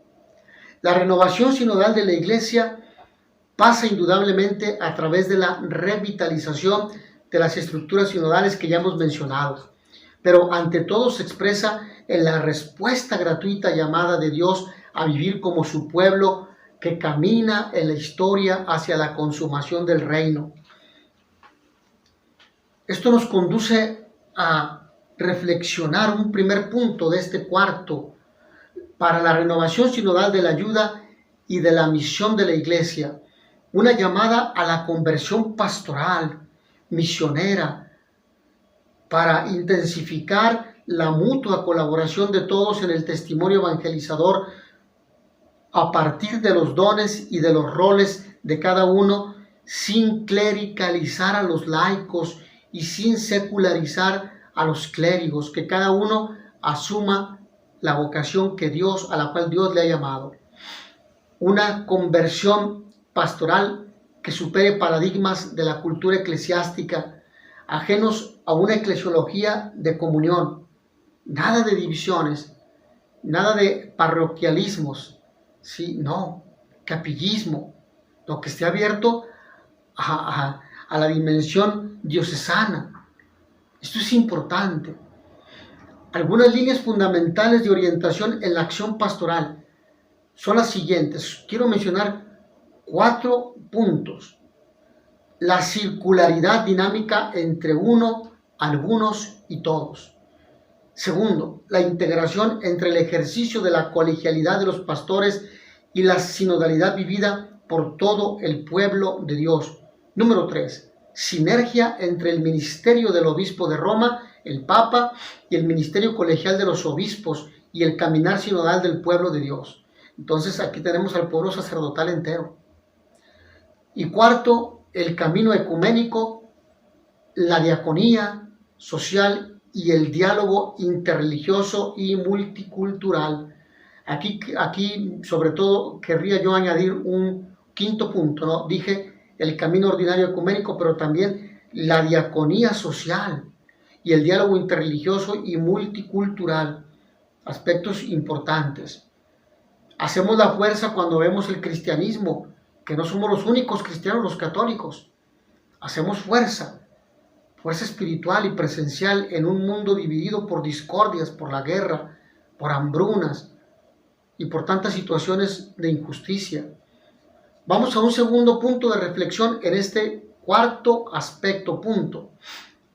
La renovación sinodal de la Iglesia pasa indudablemente a través de la revitalización de las estructuras sinodales que ya hemos mencionado. pero ante todo se expresa en la respuesta gratuita llamada de Dios a vivir como su pueblo que camina en la historia hacia la consumación del reino. Esto nos conduce a reflexionar un primer punto de este cuarto para la renovación sinodal de la ayuda y de la misión de la Iglesia, una llamada a la conversión pastoral, misionera, para intensificar la mutua colaboración de todos en el testimonio evangelizador a partir de los dones y de los roles de cada uno, sin clericalizar a los laicos y sin secularizar a los clérigos, que cada uno asuma la vocación a la cual Dios le ha llamado. Una conversión pastoral que supere paradigmas de la cultura eclesiástica, ajenos a una eclesiología de comunión, nada de divisiones, nada de parroquialismos, ¿sí? No, capillismo, lo que esté abierto a la dimensión diocesana. Esto es importante. Algunas líneas fundamentales de orientación en la acción pastoral son las siguientes. Quiero mencionar 4 puntos. La circularidad dinámica entre uno, algunos y todos. Segundo, la integración entre el ejercicio de la colegialidad de los pastores y la sinodalidad vivida por todo el pueblo de Dios. Número 3, sinergia entre el ministerio del obispo de Roma, el Papa, y el ministerio colegial de los obispos y el caminar sinodal del pueblo de Dios. Entonces aquí tenemos al pueblo sacerdotal entero. Y cuarto, el camino ecuménico, la diaconía social y el diálogo interreligioso y multicultural. Aquí sobre todo querría yo añadir un quinto punto, ¿no? Dije el camino ordinario ecuménico, pero también la diaconía social y el diálogo interreligioso y multicultural, aspectos importantes. Hacemos la fuerza cuando vemos el cristianismo, que no somos los únicos cristianos los católicos. Hacemos fuerza espiritual y presencial en un mundo dividido por discordias, por la guerra, por hambrunas y por tantas situaciones de injusticia. Vamos a un segundo punto de reflexión en este cuarto punto,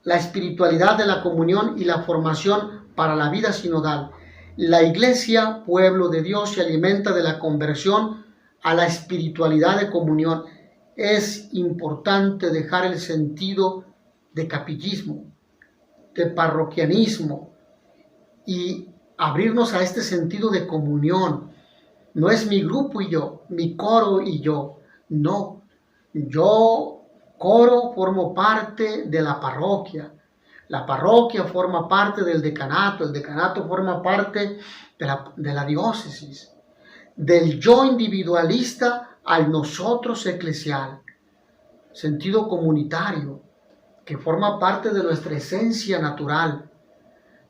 la espiritualidad de la comunión y la formación para la vida sinodal. La Iglesia, pueblo de Dios, se alimenta de la conversión a la espiritualidad de comunión. Es importante dejar el sentido de capillismo, de parroquianismo y abrirnos a este sentido de comunión. No es mi grupo y yo, mi coro y yo. No, yo coro formo parte de la parroquia forma parte del decanato, el decanato forma parte de la diócesis, del yo individualista al nosotros eclesial, sentido comunitario, que forma parte de nuestra esencia natural,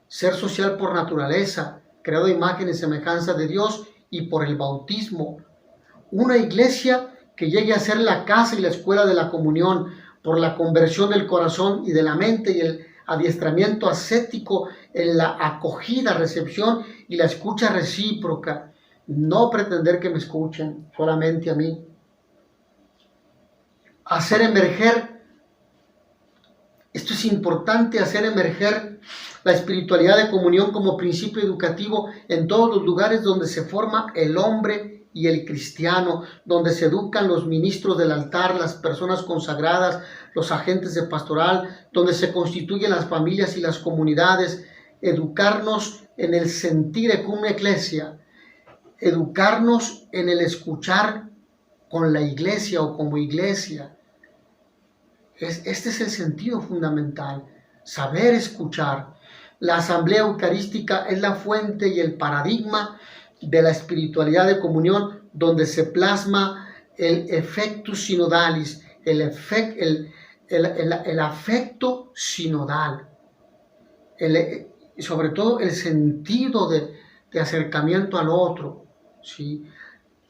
ser social por naturaleza, creado a imagen y semejanza de Dios y por el bautismo. Una iglesia que llegue a ser la casa y la escuela de la comunión por la conversión del corazón y de la mente y el adiestramiento ascético en la acogida, recepción y la escucha recíproca. No pretender que me escuchen solamente a mí. Hacer emerger, esto es importante, hacer emerger la espiritualidad de comunión como principio educativo en todos los lugares donde se forma el hombre y el cristiano, donde se educan los ministros del altar, las personas consagradas, los agentes de pastoral, donde se constituyen las familias y las comunidades. Educarnos en el sentir ecum ecclesia, educarnos en el escuchar con la iglesia o como iglesia. Este es el sentido fundamental, saber escuchar. La asamblea eucarística es la fuente y el paradigma de la espiritualidad de comunión, donde se plasma el effectus sinodalis, el afecto sinodal, sobre todo el sentido de acercamiento al otro, ¿sí?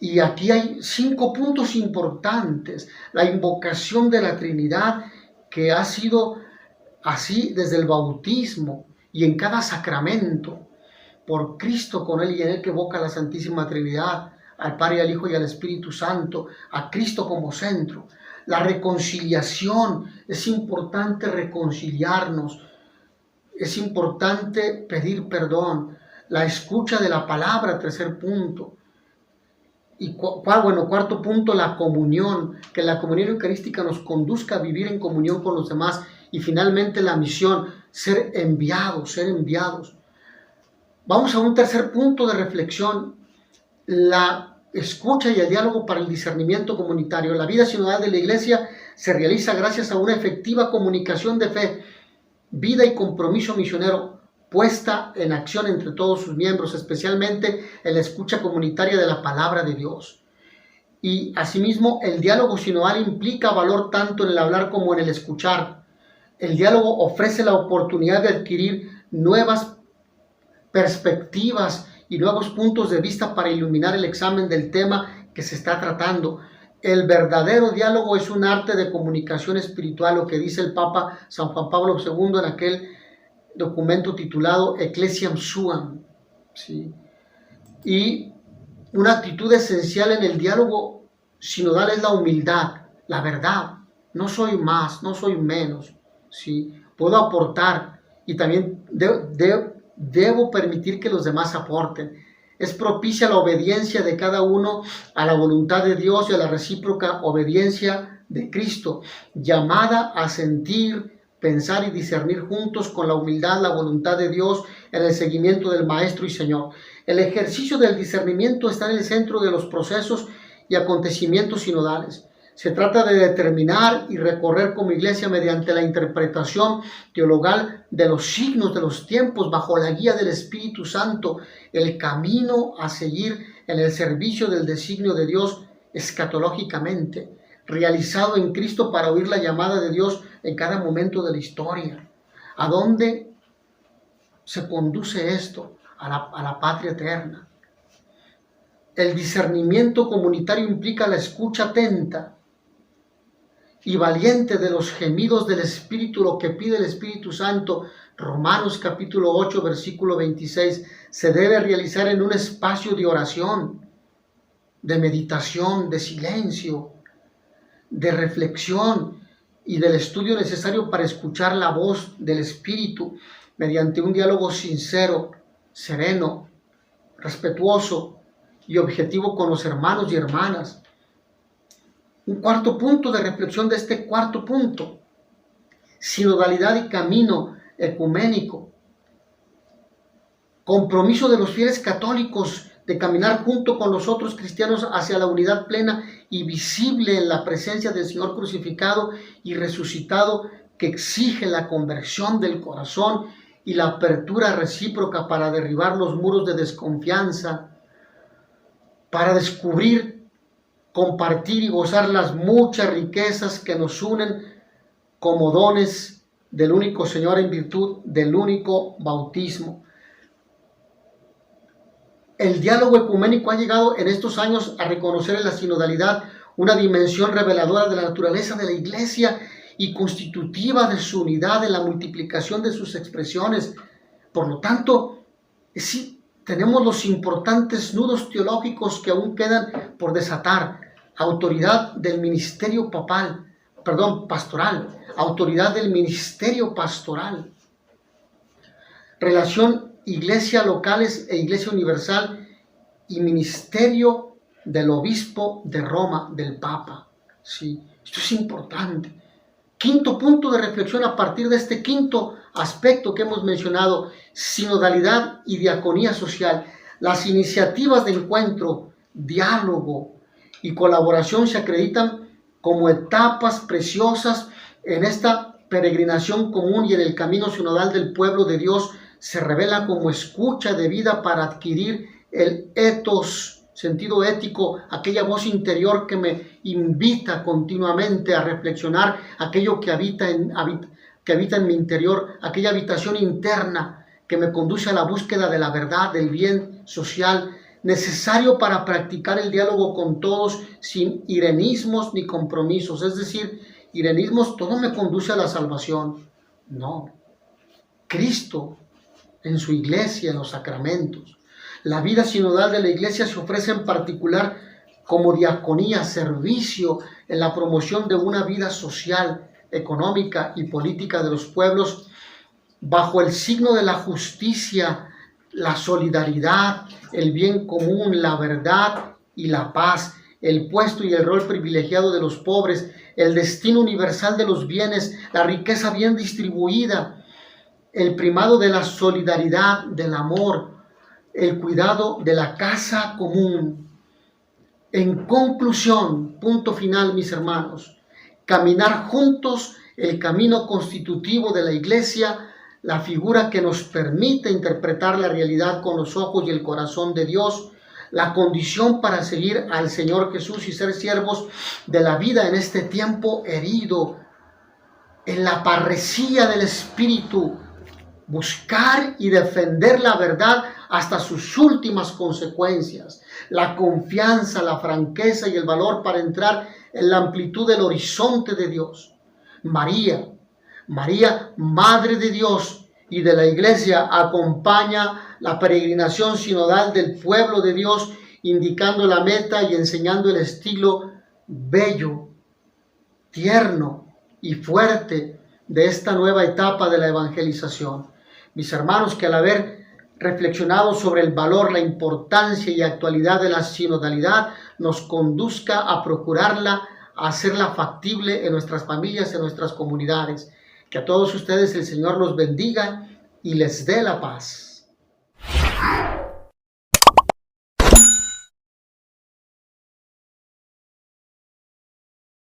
Y aquí hay 5 puntos importantes. La invocación de la Trinidad, que ha sido así desde el bautismo y en cada sacramento, por Cristo, con Él y en Él, que evoca la Santísima Trinidad, al Padre, al Hijo y al Espíritu Santo, a Cristo como centro. La reconciliación, es importante reconciliarnos, es importante pedir perdón, la escucha de la palabra, tercer punto. Y cuarto punto, la comunión, que la comunión eucarística nos conduzca a vivir en comunión con los demás. Y finalmente la misión, ser enviados, ser enviados. Vamos a un tercer punto de reflexión, la escucha y el diálogo para el discernimiento comunitario. La vida sinodal de la Iglesia se realiza gracias a una efectiva comunicación de fe, vida y compromiso misionero puesta en acción entre todos sus miembros, especialmente en la escucha comunitaria de la palabra de Dios. Y asimismo, el diálogo sinodal implica valor tanto en el hablar como en el escuchar. El diálogo ofrece la oportunidad de adquirir nuevas perspectivas y nuevos puntos de vista para iluminar el examen del tema que se está tratando. El verdadero diálogo es un arte de comunicación espiritual, lo que dice el Papa San Juan Pablo II en aquel documento titulado Ecclesiam Suam. ¿Sí? Y una actitud esencial en el diálogo sinodal es la humildad, la verdad. No soy más, no soy menos. ¿Sí? Puedo aportar y también debo permitir que los demás aporten. Es propicia la obediencia de cada uno a la voluntad de Dios y a la recíproca obediencia de Cristo, llamada a sentir, pensar y discernir juntos con la humildad la voluntad de Dios en el seguimiento del Maestro y Señor. El ejercicio del discernimiento está en el centro de los procesos y acontecimientos sinodales. Se trata de determinar y recorrer como Iglesia mediante la interpretación teologal de los signos de los tiempos bajo la guía del Espíritu Santo, el camino a seguir en el servicio del designio de Dios escatológicamente, realizado en Cristo para oír la llamada de Dios en cada momento de la historia. ¿A dónde se conduce esto? A la patria eterna. El discernimiento comunitario implica la escucha atenta y valiente de los gemidos del Espíritu, lo que pide el Espíritu Santo. Romanos capítulo 8, versículo 26, se debe realizar en un espacio de oración, de meditación, de silencio, de reflexión y del estudio necesario para escuchar la voz del Espíritu mediante un diálogo sincero, sereno, respetuoso y objetivo con los hermanos y hermanas. Un cuarto punto de reflexión de este cuarto punto, sinodalidad y camino ecuménico. Compromiso de los fieles católicos de caminar junto con los otros cristianos hacia la unidad plena y visible en la presencia del Señor crucificado y resucitado, que exige la conversión del corazón y la apertura recíproca para derribar los muros de desconfianza, para descubrir, compartir y gozar las muchas riquezas que nos unen como dones del único Señor en virtud del único bautismo. El diálogo ecuménico ha llegado en estos años a reconocer en la sinodalidad una dimensión reveladora de la naturaleza de la Iglesia y constitutiva de su unidad en la multiplicación de sus expresiones. Por lo tanto, sí, tenemos los importantes nudos teológicos que aún quedan por desatar. Autoridad del ministerio pastoral, autoridad del ministerio pastoral, relación iglesia locales e iglesia universal y ministerio del obispo de Roma, del Papa. Sí, esto es importante. Quinto punto de reflexión a partir de este quinto aspecto que hemos mencionado, sinodalidad y diaconía social. Las iniciativas de encuentro, diálogo y colaboración se acreditan como etapas preciosas en esta peregrinación común y en el camino sinodal del pueblo de Dios. Se revela como escucha de vida para adquirir el ethos, sentido ético, aquella voz interior que me invita continuamente a reflexionar aquello que habita en mi interior, aquella habitación interna que me conduce a la búsqueda de la verdad, del bien social, necesario para practicar el diálogo con todos sin irenismos ni compromisos. Es decir, irenismos, todo me conduce a la salvación. No. Cristo en su iglesia, en los sacramentos. La vida sinodal de la iglesia se ofrece en particular como diaconía, servicio en la promoción de una vida social, económica y política de los pueblos bajo el signo de la justicia, la solidaridad, el bien común, la verdad y la paz, el puesto y el rol privilegiado de los pobres, el destino universal de los bienes, la riqueza bien distribuida, el primado de la solidaridad, del amor, el cuidado de la casa común. En conclusión, punto final, mis hermanos, caminar juntos el camino constitutivo de la iglesia, la figura que nos permite interpretar la realidad con los ojos y el corazón de Dios, la condición para seguir al Señor Jesús y ser siervos de la vida en este tiempo herido, en la parresía del Espíritu, buscar y defender la verdad hasta sus últimas consecuencias, la confianza, la franqueza y el valor para entrar en la amplitud del horizonte de Dios. María, Madre de Dios y de la Iglesia, acompaña la peregrinación sinodal del pueblo de Dios, indicando la meta y enseñando el estilo bello, tierno y fuerte de esta nueva etapa de la evangelización. Mis hermanos, que al haber reflexionado sobre el valor, la importancia y actualidad de la sinodalidad, nos conduzca a procurarla, a hacerla factible en nuestras familias, en nuestras comunidades. Que a todos ustedes el Señor los bendiga y les dé la paz.